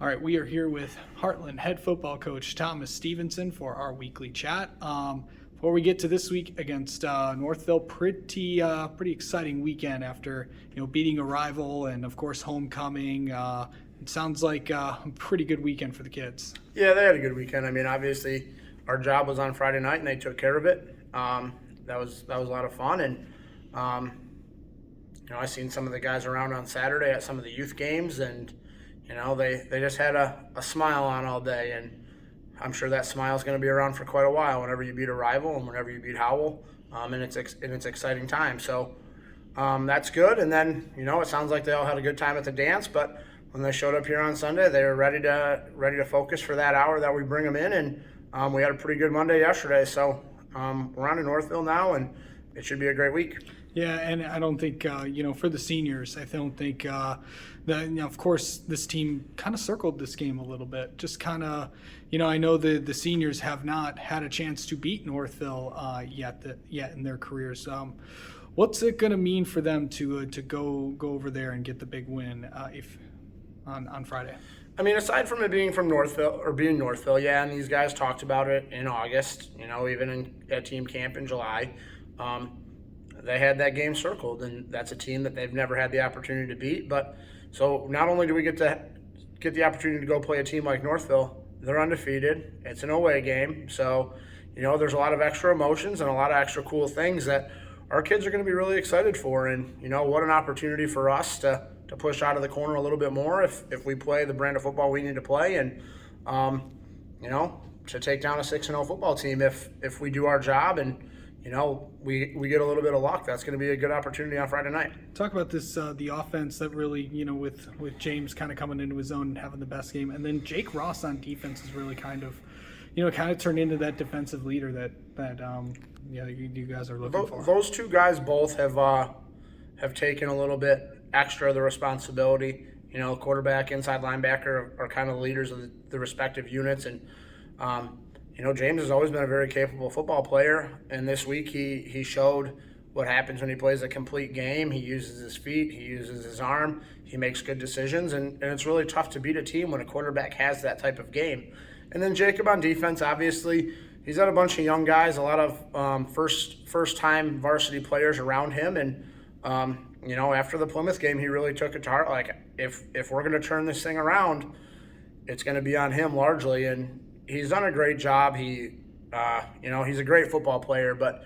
All right, we are here with Hartland head football coach Thomas Stevenson for our weekly chat. Before we get to this week against Northville, pretty exciting weekend after beating a rival and of course homecoming. It sounds like a pretty good weekend for the kids. Yeah, they had a good weekend. I mean, obviously, our job was on Friday night, and they took care of it. That was a lot of fun, and I seen some of the guys around on Saturday at some of the youth games, and they just had a smile on all day, and I'm sure that smile is going to be around for quite a while. Whenever you beat a rival, and whenever you beat Howell, and it's exciting time. So that's good. And then it sounds like they all had a good time at the dance, but when they showed up here on Sunday, they were ready to focus for that hour that we bring them in, and we had a pretty good Monday yesterday. So we're on to Northville now, and it should be a great week. Yeah, and I don't think for the seniors, I don't think that of course this team kind of circled this game a little bit. Just kind of I know the seniors have not had a chance to beat Northville yet in their careers. What's it going to mean for them to go over there and get the big win on Friday? I mean, aside from it being from Northville or being Northville, yeah, and these guys talked about it in August, even at team camp in July. They had that game circled, and that's a team that they've never had the opportunity to beat. But so not only do we get the opportunity to go play a team like Northville, they're undefeated. It's an away game, so there's a lot of extra emotions and a lot of extra cool things that our kids are going to be really excited for. And what an opportunity for us to push out of the corner a little bit more if we play the brand of football we need to play, and to take down a 6-0 football team if we do our job and we get a little bit of luck. That's going to be a good opportunity on Friday night. Talk about this, the offense that really, with James kind of coming into his own and having the best game, and then Jake Ross on defense is really kind of turned into that defensive leader that you guys are looking for. Those two guys both have taken a little bit extra of the responsibility. Quarterback, inside linebacker are kind of the leaders of the respective units, and James has always been a very capable football player, and this week he showed what happens when he plays a complete game. He uses his feet, he uses his arm, he makes good decisions, and it's really tough to beat a team when a quarterback has that type of game. And then Jacob on defense, obviously, he's got a bunch of young guys, a lot of first-time varsity players around him, and after the Plymouth game, he really took it to heart. Like, if we're going to turn this thing around, it's going to be on him largely, and he's done a great job. He's a great football player, but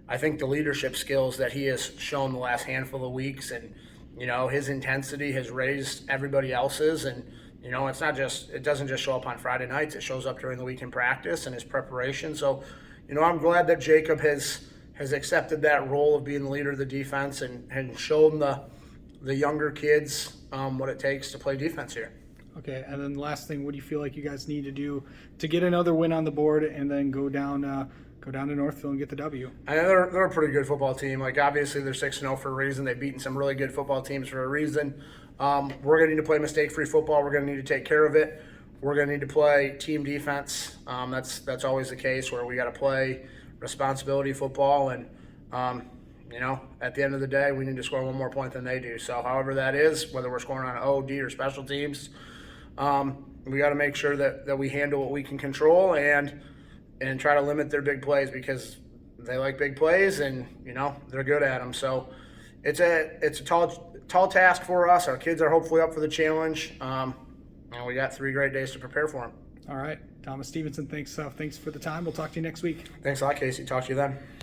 I think the leadership skills that he has shown the last handful of weeks, and his intensity has raised everybody else's, and it doesn't just show up on Friday nights. It shows up during the week in practice and his preparation. So, I'm glad that Jacob has accepted that role of being the leader of the defense and shown the younger kids what it takes to play defense here. Okay, and then last thing, what do you feel like you guys need to do to get another win on the board and then go down to Northville and get the W? I know they're a pretty good football team. Like, obviously they're 6-0 for a reason. They've beaten some really good football teams for a reason. We're going to need to play mistake-free football. We're going to need to take care of it. We're going to need to play team defense. That's always the case where we got to play responsibility football, and at the end of the day, we need to score one more point than they do. So however that is, whether we're scoring on OD or special teams, we got to make sure that we handle what we can control and try to limit their big plays, because they like big plays and they're good at them. So it's a tall task for us. Our kids are hopefully up for the challenge, and we got 3 great days to prepare for them. All right, Thomas Stevenson, thanks for the time. We'll talk to you next week. Thanks a lot, Casey. Talk to you then.